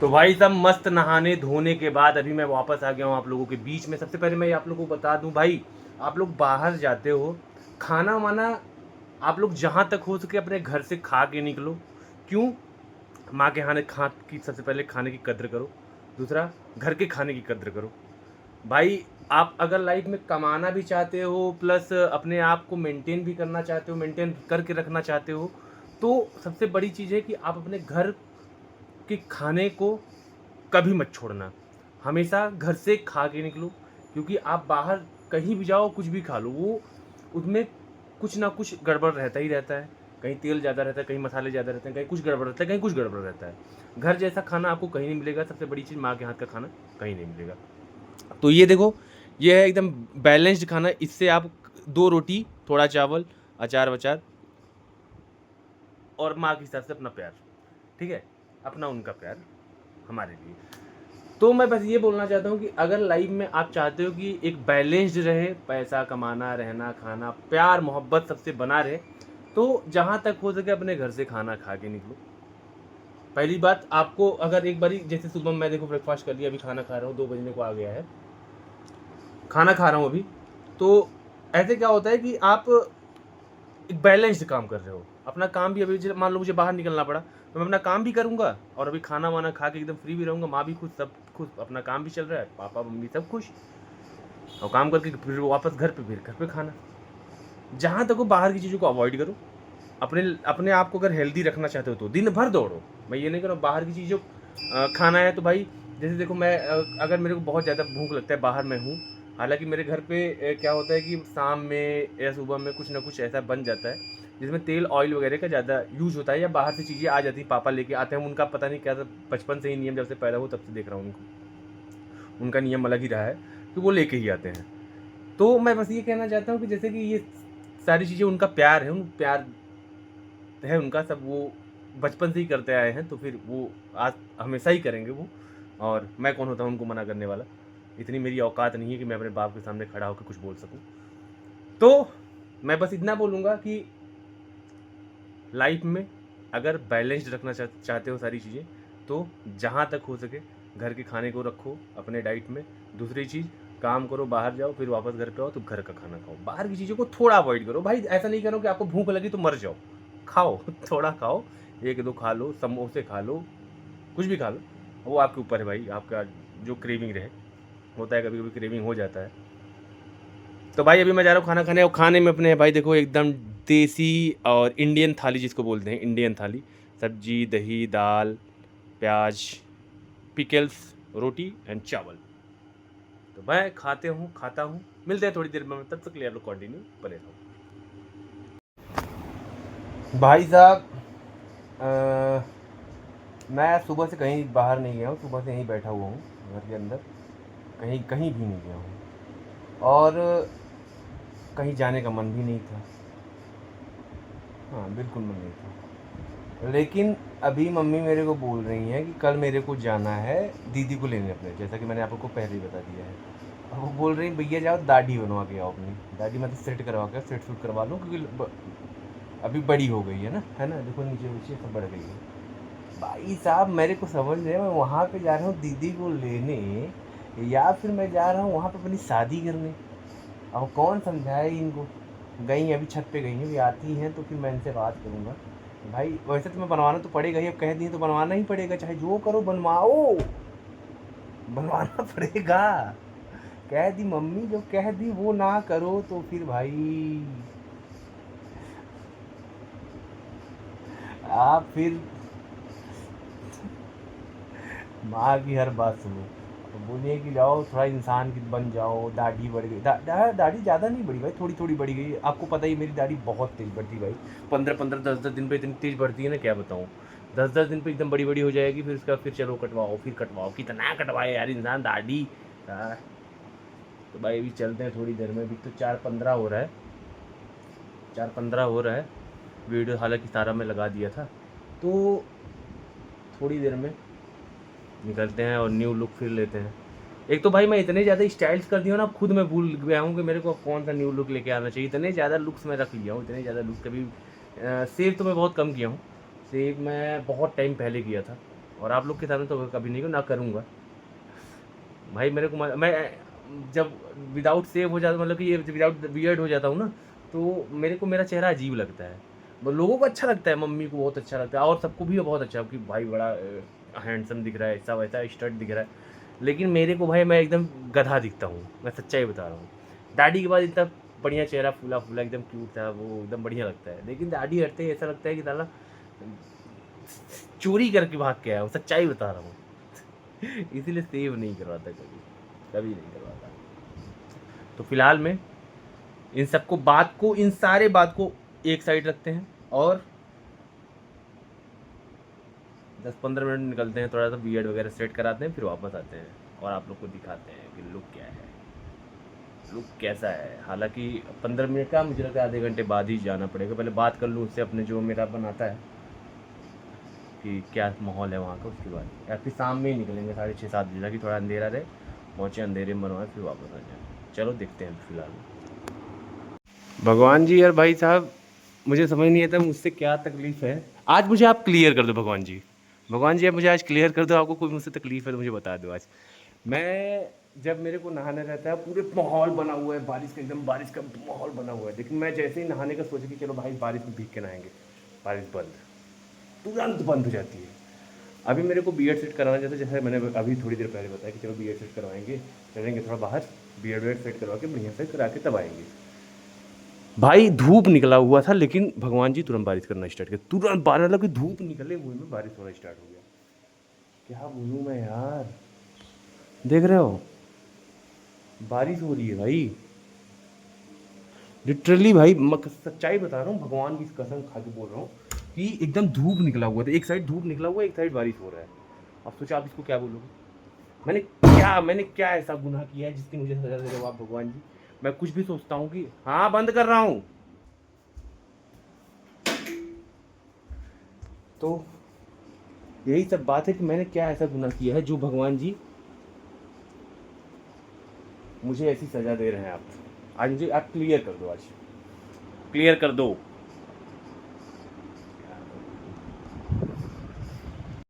तो भाई साहब मस्त नहाने धोने के बाद अभी मैं वापस आ गया हूँ आप लोगों के बीच में। सबसे पहले मैं आप लोगों को बता दूं भाई, आप लोग बाहर जाते हो, खाना वाना आप लोग जहाँ तक हो सके अपने घर से खा के निकलो। क्यों? माँ के खाने खा की सबसे पहले खाने की कद्र करो, दूसरा घर के खाने की कद्र करो। भाई आप अगर लाइफ में कमाना भी चाहते हो प्लस अपने आप को मेंटेन भी करना चाहते हो, मेंटेन करके रखना चाहते हो, तो सबसे बड़ी चीज़ है कि आप अपने घर के खाने को कभी मत छोड़ना। हमेशा घर से खा के निकलो, क्योंकि आप बाहर कहीं भी जाओ कुछ भी खा लो, वो उसमें कुछ ना कुछ गड़बड़ रहता ही रहता है। कहीं तेल ज़्यादा रहता है, कहीं मसाले ज़्यादा रहते हैं, कहीं कुछ गड़बड़ रहता है, कहीं कुछ गड़बड़ रहता है। घर जैसा खाना आपको कहीं नहीं मिलेगा। सबसे बड़ी चीज़ माँ के हाथ का खाना कहीं नहीं मिलेगा। तो ये देखो, ये है एकदम बैलेंस्ड खाना। इससे आप 2 रोटी, थोड़ा चावल, अचार-वचार और माँ के हिसाब से अपना प्यार, ठीक है? अपना उनका प्यार हमारे लिए। तो मैं बस ये बोलना चाहता हूँ कि अगर लाइफ में आप चाहते हो कि एक बैलेंस्ड रहे, पैसा कमाना, रहना, खाना, प्यार मोहब्बत सबसे बना रहे, तो जहाँ तक हो सके अपने घर से खाना खा के निकलो। पहली बात, आपको अगर एक बारी जैसे सुबह मैं देखो ब्रेकफास्ट कर लिया, अभी खाना खा रहा हूँ, 2 बजने को आ गया है, खाना खा रहा हूँ अभी, तो ऐसे क्या होता है कि आप एक बैलेंस्ड काम कर रहे हो। अपना काम भी अभी मान लो मुझे बाहर निकलना पड़ा, तो मैं अपना काम भी करूँगा और अभी खाना वाना खा के एकदम फ्री भी रहूँगा। माँ भी खुश, सब खुश, अपना काम भी चल रहा है, पापा मम्मी सब खुश, और काम करके फिर वापस घर पे, फिर घर पे खाना। जहाँ तक हो बाहर की चीज़ों को अवॉइड करो। अपने अपने आप को अगर हेल्दी रखना चाहते हो तो दिन भर दौड़ो। मैं ये नहीं कह रहा हूँ बाहर की चीज़ों खाना है तो भाई, जैसे देखो मैं अगर मेरे को बहुत ज़्यादा भूख लगता है, बाहर में हूँ, हालांकि मेरे घर पे क्या होता है कि शाम में या सुबह में कुछ ना कुछ ऐसा बन जाता है जिसमें तेल ऑयल वगैरह का ज़्यादा यूज होता है, या बाहर से चीज़ें आ जाती हैं, पापा लेके आते हैं। उनका पता नहीं क्या था, बचपन से ही नियम, जब से पैदा हो तब से देख रहा हूँ उनको, उनका नियम अलग ही रहा है कि वो लेके ही आते हैं। तो मैं बस ये कहना चाहता हूँ कि जैसे कि ये सारी चीज़ें उनका प्यार है, उन प्यार है उनका, सब वो बचपन से ही करते आए हैं, तो फिर वो आज हमेशा ही करेंगे वो। और मैं कौन होता हूँ उनको मना करने वाला? इतनी मेरी औकात नहीं है कि मैं अपने बाप के सामने खड़ा होकर कुछ बोल सकूँ। तो मैं बस इतना बोलूँगा कि लाइफ में अगर बैलेंस्ड रखना चाहते हो सारी चीज़ें, तो जहाँ तक हो सके घर के खाने को रखो अपने डाइट में। दूसरी चीज़, काम करो, बाहर जाओ, फिर वापस घर पे आओ तो घर का खाना खाओ। बाहर की चीज़ों को थोड़ा अवॉइड करो भाई। ऐसा नहीं करो कि आपको भूख लगी तो मर जाओ, खाओ थोड़ा खाओ, 1-2 खा लो, समोसे खा लो, कुछ भी खा लो, वो आपके ऊपर है भाई, आपका जो क्रेविंग रहे। होता है कभी कभी क्रेविंग हो जाता है। तो भाई अभी मैं जा रहा हूँ खाना खाने, और खाने में अपने भाई देखो एकदम देसी और इंडियन थाली जिसको बोलते हैं, इंडियन थाली, सब्जी, दही, दाल, प्याज, पिकल्स, रोटी एंड चावल। तो मैं खाता हूँ, मिलते हैं थोड़ी देर में, तब तक के लिए आप लोग कंटिन्यू बने रहो। भाई साहब मैं सुबह से कहीं बाहर नहीं गया हूँ, सुबह से यहीं बैठा हुआ हूँ घर के अंदर, कहीं कहीं भी नहीं गया हूँ, और कहीं जाने का मन भी नहीं था। हाँ बिल्कुल मन नहीं था, लेकिन अभी मम्मी मेरे को बोल रही हैं कि कल मेरे को जाना है दीदी को लेने अपने, जैसा कि मैंने आपको पहले ही बता दिया है। अब वो बोल रही हैं भैया जाओ दाढ़ी बनवा के आओ अपनी, दाढ़ी मतलब सेट करवा के, सेट सूट करवा लो, क्योंकि अभी बड़ी हो गई है ना, देखो नीचे नीचे सब बढ़ गई है। भाई साहब मेरे को समझ नहीं है, मैं वहाँ पे जा रहा हूँ दीदी को लेने, या फिर मैं जा रहा हूँ वहाँ पे अपनी शादी करने। अब कौन समझाए इनको? गई अभी छत पे गई हैं, अभी आती हैं तो फिर मैं इनसे बात करूँगा। भाई वैसे तुम्हें बनवाना तो पड़ेगा ही, अब कह दी तो बनवाना ही पड़ेगा, चाहे जो करो बनवाओ, बनवाना पड़ेगा। कह दी मम्मी, जो कह दी वो ना करो तो फिर भाई आप फिर माँ की हर बात सुनो। तो बोलिए कि जाओ थोड़ा इंसान की बन जाओ, दाढ़ी बढ़ गई, दाढ़ी ज़्यादा नहीं बढ़ी भाई, थोड़ी थोड़ी बढ़ी गई। आपको पता ही मेरी दाढ़ी बहुत तेज़ बढ़ती है भाई, 15-15 10-10 दिन पे इतनी तेज़ बढ़ती है ना, क्या बताऊँ। 10-10 दिन पे एकदम बड़ी बड़ी हो जाएगी, फिर उसका फिर चलो कटवाओ, फिर कटवाओ, कितना कटवाए यार इंसान दाढ़ी। हाँ, तो भाई अभी चलते हैं थोड़ी देर में, अभी तो 4:15 हो रहा है, 4:15 हो रहा है। वीडियो हालांकि सारा मैं लगा दिया था, तो थोड़ी देर में निकलते हैं और न्यू लुक फिर लेते हैं। एक तो भाई मैं इतने ज़्यादा स्टाइल्स कर दिया हूँ ना, खुद मैं भूल गया हूँ कि मेरे को कौन सा न्यू लुक लेके आना चाहिए। इतने ज़्यादा लुक्स मैं रख लिया हूँ, इतने ज़्यादा लुक। कभी सेव तो मैं बहुत कम किया हूँ, सेव मैं बहुत टाइम पहले किया था, और आप लोग के सामने तो कभी नहीं ना करूँगा भाई। मेरे को मैं जब विदाउट सेव हो जाता, मतलब कि ये विदाउट बियर्ड हो जाता हूँ ना, तो मेरे को मेरा चेहरा अजीब लगता है। लोगों को अच्छा लगता है, मम्मी को बहुत अच्छा लगता है और सबको भी बहुत अच्छा कि भाई बड़ा हैंडसम दिख रहा है, ऐसा वैसा स्टड दिख रहा है। लेकिन मेरे को भाई मैं एकदम गधा दिखता हूँ, मैं सच्चाई बता रहा हूँ। दाढ़ी के बाद इतना बढ़िया चेहरा फूला फूला एकदम क्यूट था, वो एकदम बढ़िया लगता है। लेकिन दाढ़ी हटते ही ऐसा लगता है कि साला चोरी करके भाग के आया हूँ, सच्चाई बता रहा हूँ। इसीलिए सेव नहीं करवाता कभी, कभी नहीं करवाता। तो फिलहाल में इन सबको बात को, इन सारे बात को एक साइड रखते हैं और 10-15 मिनट निकलते हैं, थोड़ा सा बियर्ड वगैरह सेट कराते हैं, फिर वापस आते हैं और आप लोग को दिखाते हैं कि लुक क्या है, लुक कैसा है। हालांकि 15 मिनट का मुझे लगता है आधे घंटे बाद ही जाना पड़ेगा। पहले बात कर लूँ उससे अपने जो मेरा बनाता है कि क्या माहौल है वहाँ का, उसके बाद या फिर शाम में ही निकलेंगे 6:30-7 बजे, ताकि थोड़ा अंधेरा रहे, पहुँचे अंधेरे में बनवाए फिर वापस आ जाए। चलो देखते हैं फिलहाल। भगवान जी यार भाई साहब, मुझे समझ नहीं आता मुझसे क्या तकलीफ़ है। आज मुझे आप क्लियर कर दो भगवान जी, भगवान जी आप मुझे आज क्लियर कर दो, आपको कोई मुझसे तकलीफ़ है तो मुझे बता दो आज। मैं जब मेरे को नहाना रहता है, पूरे माहौल बना हुआ है बारिश का, एकदम बारिश का माहौल बना हुआ है, लेकिन मैं जैसे ही नहाने का सोचा कि चलो भाई बारिश में भीग के नहाएंगे, बारिश बंद, तुरंत बंद हो जाती है। अभी मेरे को बीएड सेट कराना चाहता है, जैसे मैंने अभी थोड़ी देर पहले बताया कि चलो बीएड सेट करवाएंगे, चलेंगे थोड़ा बाहर, बीएड वेड सेट करवा के बढ़िया से करा के तब आएंगे। भाई धूप निकला हुआ था, लेकिन भगवान जी तुरंत बारिश करना स्टार्ट किया, तुरंत बारिश, मतलब कि धूप निकले हुए में बारिश होना स्टार्ट हो गया। क्या बोलूँ मैं यार, देख रहे हो बारिश हो रही है भाई, लिटरली भाई मैं सच्चाई बता रहा हूँ, भगवान की कसम खा के बोल रहा हूँ कि एकदम धूप निकला हुआ था, एक साइड धूप निकला हुआ है, एक साइड बारिश हो रहा है। अब सोचा आप इसको क्या बोलोगे, मैंने क्या ऐसा गुनाह किया है जिसकी मुझे सजा दे रहे हो आप भगवान जी। मैं कुछ भी सोचता हूँ कि हाँ बंद कर रहा हूँ, तो यही सब बात है कि मैंने क्या ऐसा गुनाह किया है जो भगवान जी मुझे ऐसी सजा दे रहे हैं। आप आज मुझे आप क्लियर कर दो, आज क्लियर कर दो।